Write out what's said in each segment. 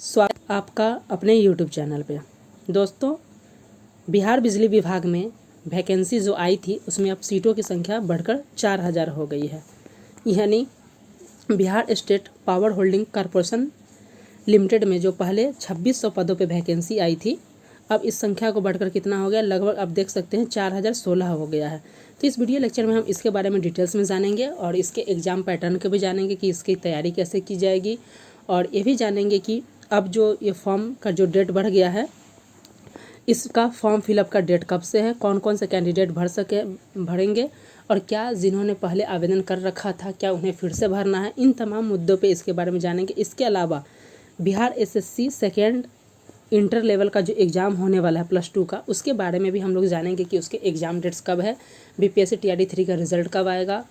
स्वागत आपका अपने YouTube चैनल पे। दोस्तों, बिहार बिजली विभाग में वैकेंसी जो आई थी उसमें अब सीटों की संख्या बढ़कर 4000 हो गई है। यानी Bihar state power holding corporation limited में जो पहले 2600 पदों पे वैकेंसी आई थी, अब इस संख्या को बढ़कर कितना हो गया, लगभग आप देख सकते हैं 4016 हो गया है। तो इस वीडियो लेक्चर में हम इसके बारे में डिटेल्स में जानेंगे और इसके एग्ज़ाम पैटर्न को भी जानेंगे कि इसकी तैयारी कैसे की जाएगी, और ये भी जानेंगे कि अब जो ये फॉर्म का जो डेट बढ़ गया है, इसका फॉर्म फिलअप का डेट कब से है, कौन कौन से कैंडिडेट भरेंगे और क्या जिन्होंने पहले आवेदन कर रखा था क्या उन्हें फिर से भरना है। इन तमाम मुद्दों पे इसके बारे में जानेंगे। इसके अलावा Bihar SSC second inter level का जो एग्ज़ाम होने वाला है +2 का, उसके बारे में भी हम लोग जानेंगे कि उसके एग्ज़ाम डेट्स कब है, बीपीएससी टीआरई 3 का रिजल्ट कब आएगा,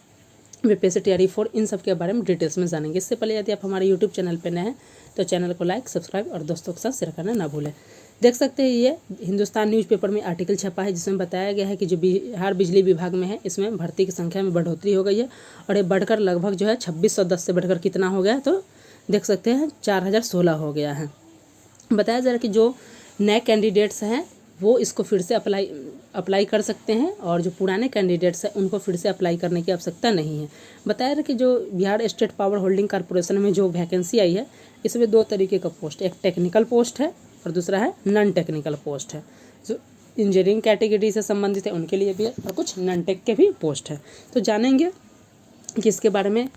बीपीएससी टीआरई 4, इन सब के बारे में डिटेल्स में जानेंगे। इससे पहले यदि आप हमारे यूट्यूब चैनल पर नए हैं तो चैनल को लाइक, सब्सक्राइब और दोस्तों के साथ शेयर करना ना भूलें। देख सकते हैं ये हिंदुस्तान न्यूज़पेपर में आर्टिकल छपा है जिसमें बताया गया है कि जो बिहार बिजली विभाग में है इसमें भर्ती की संख्या में बढ़ोतरी हो गई है और ये बढ़कर लगभग जो है 2610 से बढ़कर कितना हो गया है, तो देख सकते हैं 4016 हो गया है। बताया जा रहा है कि जो नए कैंडिडेट्स हैं वो इसको फिर से अप्लाई कर सकते हैं और जो पुराने कैंडिडेट्स हैं उनको फिर से अप्लाई करने की आवश्यकता नहीं है। बताया रहा कि जो Bihar state power holding corporation में जो वैकेंसी आई है इसमें 2 तरीके का पोस्ट, एक टेक्निकल पोस्ट है और दूसरा है नॉन टेक्निकल पोस्ट है। जो इंजीनियरिंग कैटेगरी से संबंधित है उनके लिए भी है और कुछ नॉन टेक के भी पोस्ट है। तो जानेंगे कि इसके बारे में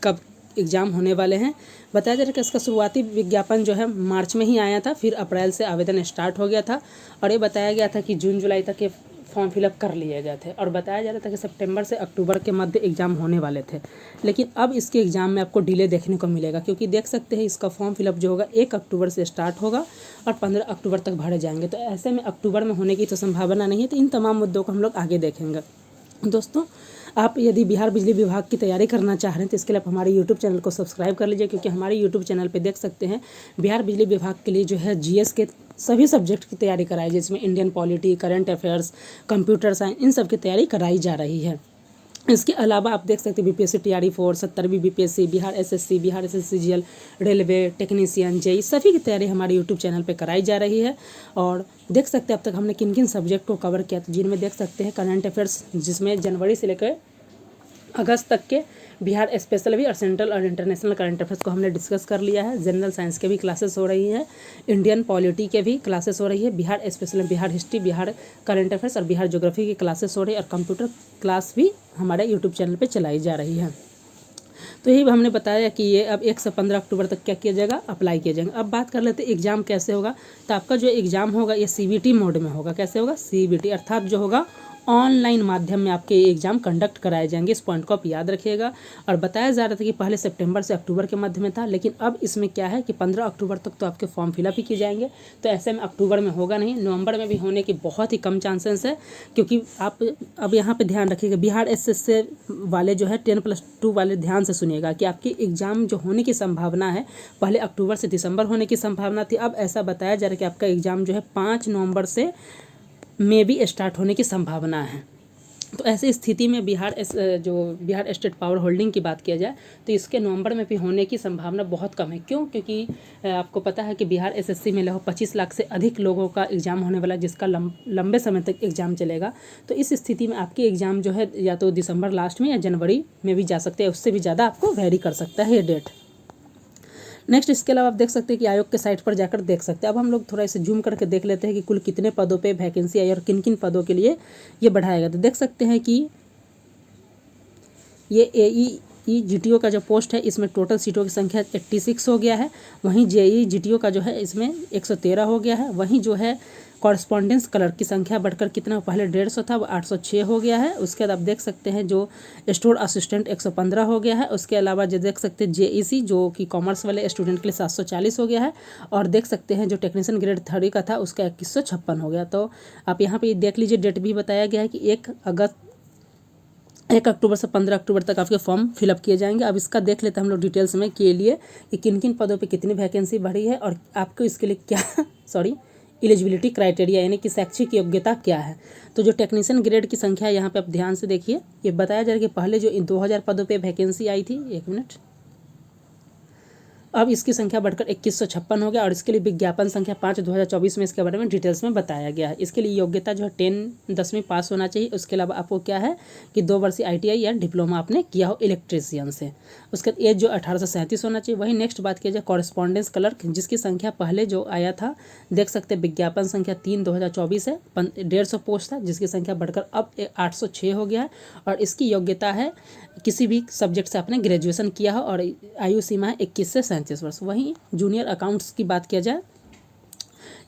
कब एग्ज़ाम होने वाले हैं। बताया जा रहा है कि इसका शुरुआती विज्ञापन जो है मार्च में ही आया था, फिर अप्रैल से आवेदन स्टार्ट हो गया था और ये बताया गया था कि जून जुलाई तक ये फॉर्म फिलअप कर लिए गए थे और बताया जा रहा था कि सितंबर से अक्टूबर के मध्य एग्ज़ाम होने वाले थे। लेकिन अब इसके एग्ज़ाम में आपको डिले देखने को मिलेगा क्योंकि देख सकते हैं इसका फॉर्म फिलअप जो होगा 1 अक्टूबर से स्टार्ट होगा और 15 अक्टूबर तक भरे जाएंगे। तो ऐसे में अक्टूबर में होने की तो संभावना नहीं है। तो इन तमाम मुद्दों को हम लोग आगे देखेंगे। दोस्तों, आप यदि बिहार बिजली विभाग की तैयारी करना चाह रहे हैं तो इसके लिए आप हमारे यूट्यूब चैनल को सब्सक्राइब कर लीजिए, क्योंकि हमारे यूट्यूब चैनल पे देख सकते हैं बिहार बिजली विभाग के लिए जो है जीएस के सभी सब्जेक्ट की तैयारी कराई, जिसमें Indian polity, current affairs, computer science, इन सब की तैयारी कराई जा रही है। इसके अलावा आप देख सकते हैं बीपीएससी टीआरई 4, 70वीं BPSC, Bihar SSC GL, railway, technician, JE, सभी की तैयारी हमारे यूट्यूब चैनल पे कराई जा रही है। और देख सकते हैं अब तक हमने किन किन सब्जेक्ट को कवर किया, तो जिनमें देख सकते हैं करंट अफेयर्स, जिसमें जनवरी से लेकर अगस्त तक के बिहार स्पेशल भी और सेंट्रल और इंटरनेशनल करंट अफेयर्स को हमने डिस्कस कर लिया है। जनरल साइंस के भी क्लासेस हो रही हैं, इंडियन पॉलिटी के भी क्लासेस हो रही है, Bihar special, Bihar history, Bihar current affairs और बिहार ज्योग्राफी की क्लासेस हो रही है और कंप्यूटर क्लास भी हमारे यूट्यूब चैनल पर चलाई जा रही है। तो यही हमने बताया कि ये अब 1 से 15 अक्टूबर तक क्या किया जाएगा, अप्लाई किया जाएगा। अब बात कर लेते हैं एग्ज़ाम कैसे होगा। तो आपका जो एग्ज़ाम होगा ये सीबीटी मोड में होगा। कैसे होगा? सीबीटी, अर्थात जो होगा ऑनलाइन माध्यम में आपके एग्ज़ाम कंडक्ट कराए जाएंगे। इस पॉइंट को आप याद रखिएगा। और बताया जा रहा था कि पहले सितंबर से अक्टूबर के मध्य में था, लेकिन अब इसमें क्या है कि 15 अक्टूबर तक तो आपके फॉर्म फिलअप ही किए जाएंगे। तो ऐसे में अक्टूबर में होगा नहीं, नवंबर में भी होने की बहुत ही कम चांसेस है। क्योंकि आप अब यहाँ पे ध्यान रखिएगा, बिहार एसएससी वाले जो है 10+2 वाले ध्यान से सुनिएगा कि आपकी एग्ज़ाम जो होने की संभावना है पहले अक्टूबर से दिसंबर होने की संभावना थी। अब ऐसा बताया जा रहा है कि आपका एग्ज़ाम जो है 5 नवंबर से में भी स्टार्ट होने की संभावना है। तो ऐसी स्थिति में बिहार स्टेट पावर होल्डिंग की बात किया जाए तो इसके नवंबर में भी होने की संभावना बहुत कम है। क्यों? क्योंकि आपको पता है कि बिहार एसएससी में लगभग 25 लाख से अधिक लोगों का एग्ज़ाम होने वाला है, जिसका लंबे समय तक एग्ज़ाम चलेगा। तो इस स्थिति में आपकी एग्ज़ाम जो है या तो दिसंबर लास्ट में या जनवरी में भी जा सकते हैं, उससे भी ज़्यादा आपको वेरी कर सकता है ये डेट। नेक्स्ट, इसके अलावा आप देख सकते हैं कि आयोग के साइट पर जाकर देख सकते हैं। अब हम लोग थोड़ा इसे जूम करके देख लेते हैं कि कुल कितने पदों पे वैकेंसी आई और किन किन पदों के लिए ये बढ़ाएगा। तो देख सकते हैं कि ये AE GTO का जो पोस्ट है इसमें टोटल सीटों की संख्या 86 हो गया है। वहीं JE GTO का जो है इसमें 113 हो गया है। वहीं जो है कॉरस्पॉन्डेंस क्लर्क की संख्या बढ़कर कितना, पहले 150 था वो 806 हो गया है। उसके बाद आप देख सकते हैं जो स्टोर असिस्टेंट 115 हो गया है। उसके अलावा जो देख सकते हैं JEC जो कि कॉमर्स वाले स्टूडेंट के लिए 740 हो गया है। और देख सकते हैं जो टेक्नीशियन ग्रेड 3 का था उसका 2156 हो गया। तो आप यहाँ पे देख लीजिए, डेट भी बताया गया है कि 1 अक्टूबर से 15 अक्टूबर तक आपके फॉर्म फिलअप किए जाएंगे। अब इसका देख लेते हैं हम लोग डिटेल्स में के लिए कि किन किन पदों पे कितनी वैकेंसी बढ़ी है और आपको इसके लिए क्या एलिजिबिलिटी क्राइटेरिया यानी कि शैक्षिक योग्यता क्या है। तो जो टेक्नीशियन ग्रेड की संख्या यहाँ पे आप ध्यान से देखिए, ये बताया जा रहा है कि पहले जो 2000 पदों पे वैकेंसी आई थी, 1 मिनट, अब इसकी संख्या बढ़कर 2156 हो गया और इसके लिए विज्ञापन संख्या 5/2024 में इसके बारे में डिटेल्स में बताया गया है। इसके लिए योग्यता जो है 10वीं पास होना चाहिए। उसके अलावा आपको क्या है कि 2 वर्षीय ITI या डिप्लोमा आपने किया हो इलेक्ट्रीशियन से। उसके बाद एज जो 18 से 37 होना चाहिए। वही नेक्स्ट बात किया जाए कॉरेस्पॉन्डेंस क्लर्क, जिसकी संख्या पहले जो आया था देख सकते हैं विज्ञापन संख्या 3/2024 है, 150 पोस्ट था, जिसकी संख्या बढ़कर अब 806 हो गया है। और इसकी योग्यता है किसी भी सब्जेक्ट से आपने ग्रेजुएशन किया हो और आयु सीमा है 21 से 37 वर्ष। वहीं जूनियर अकाउंट्स की बात किया जाए,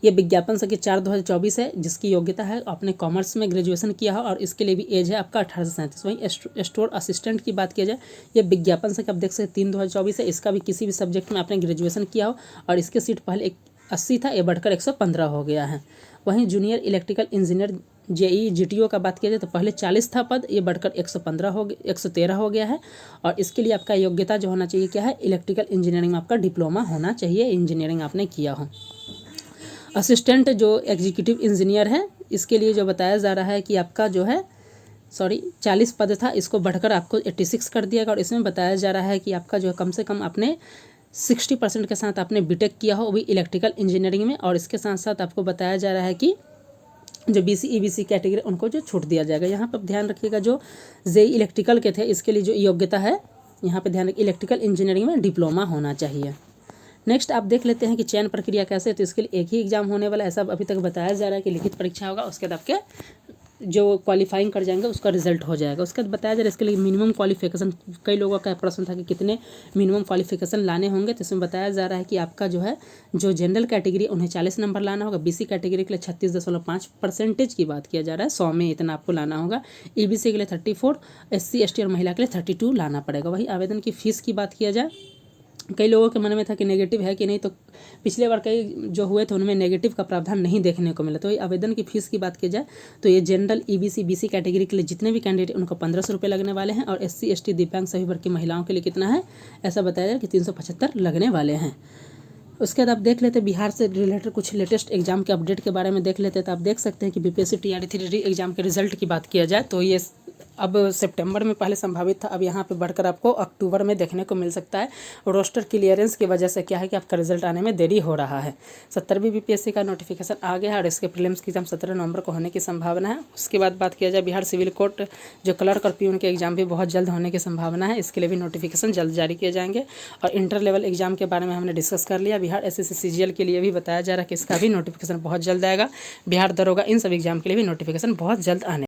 ये विज्ञापन संख्या 4/2024 है, जिसकी योग्यता है आपने कॉमर्स में ग्रेजुएशन किया हो और इसके लिए भी एज है आपका 18 से 37। वहीं स्टोर असिस्टेंट की बात किया जाए, ये विज्ञापन संख्या आप देख सकते 3/2024 है, इसका भी किसी भी सब्जेक्ट में आपने ग्रेजुएशन किया हो और इसकी सीट पहले 80 था, ये बढ़कर 115 हो गया है। वहीं junior electrical engineer JEE GTO का बात किया जाए तो पहले 40 था पद, ये बढ़कर 113 हो गया है। और इसके लिए आपका योग्यता जो होना चाहिए क्या है, इलेक्ट्रिकल इंजीनियरिंग में आपका डिप्लोमा होना चाहिए, इंजीनियरिंग आपने किया हो। असिस्टेंट जो एग्जीक्यूटिव इंजीनियर है, इसके लिए जो बताया जा रहा है कि आपका जो है 40 पद था, इसको बढ़कर आपको 86 कर दिया गया। और इसमें बताया जा रहा है कि आपका जो है कम से कम आपने 60% के साथ आपने बीटेक किया हो, वो भी इलेक्ट्रिकल इंजीनियरिंग में। और इसके साथ साथ आपको बताया जा रहा है कि जो BC EBC कैटेगरी उनको जो छूट दिया जाएगा। यहाँ पर ध्यान रखिएगा जो JEE इलेक्ट्रिकल के थे, इसके लिए जो योग्यता है यहाँ पे ध्यान रखिए इलेक्ट्रिकल इंजीनियरिंग में डिप्लोमा होना चाहिए। नेक्स्ट आप देख लेते हैं कि चयन प्रक्रिया कैसे है। तो इसके लिए एक ही एग्जाम होने वाला है, ऐसा अभी तक बताया जा रहा है कि लिखित परीक्षा होगा, उसके बाद आपके जो क्वालिफाइंग कर जाएंगे उसका रिजल्ट हो जाएगा। उसके बाद बताया जा रहा है इसके लिए मिनिमम क्वालिफिकेशन, कई लोगों का प्रश्न था कि कितने मिनिमम क्वालिफिकेशन लाने होंगे। तो इसमें बताया जा रहा है कि आपका जो है जो जनरल कैटेगरी उन्हें 40 नंबर लाना होगा, BC कैटेगरी के लिए 36.5% की बात किया जा रहा है, 100 में इतना आपको लाना होगा। EBC के लिए 34, SC ST और महिला के लिए 32 लाना पड़ेगा। वही आवेदन की फ़ीस की बात किया जाए, कई लोगों के मन में था कि नेगेटिव है कि नहीं, तो पिछले बार कई जो हुए थे उनमें नेगेटिव का प्रावधान नहीं देखने को मिला। तो ये आवेदन की फ़ीस की बात की जाए तो ये जनरल EBC BC कैटेगरी के लिए जितने भी कैंडिडेट उनको 1500 रुपये लगने वाले हैं और SC ST दिव्यांग सभी वर्ग की महिलाओं के लिए कितना है, ऐसा बताया जाए कि 375 लगने वाले हैं। उसके बाद आप देख लेते हैं बिहार से रिलेटेड कुछ लेटेस्ट एग्जाम के अपडेट के बारे में देख लेते हैं। तो आप देख सकते हैं कि BPSC TRD 3 एग्जाम के रिजल्ट की बात किया जाए तो ये अब सितंबर में पहले संभावित था, अब यहाँ पे बढ़कर आपको अक्टूबर में देखने को मिल सकता है। रोस्टर क्लियरेंस की वजह से क्या है कि आपका रिजल्ट आने में देरी हो रहा है। 70वीं BPSC का नोटिफिकेशन आ गया है और इसके प्रीलिम्स की एग्जाम 17 नवंबर को होने की संभावना है। उसके बाद बात किया जाए बिहार सिविल कोर्ट जो क्लर्क और प्यून के एग्जाम भी बहुत जल्द होने की संभावना है, इसके लिए भी नोटिफिकेशन जल्द जारी किए जाएंगे। और इंटर लेवल एग्जाम के बारे में हमने डिस्कस कर लिया। बिहार SSC CGL के लिए भी बताया जा रहा है कि इसका भी नोटिफिकेशन बहुत जल्द आएगा। बिहार दरोगा इन सब एग्जाम के लिए भी नोटिफिकेशन बहुत जल्द आने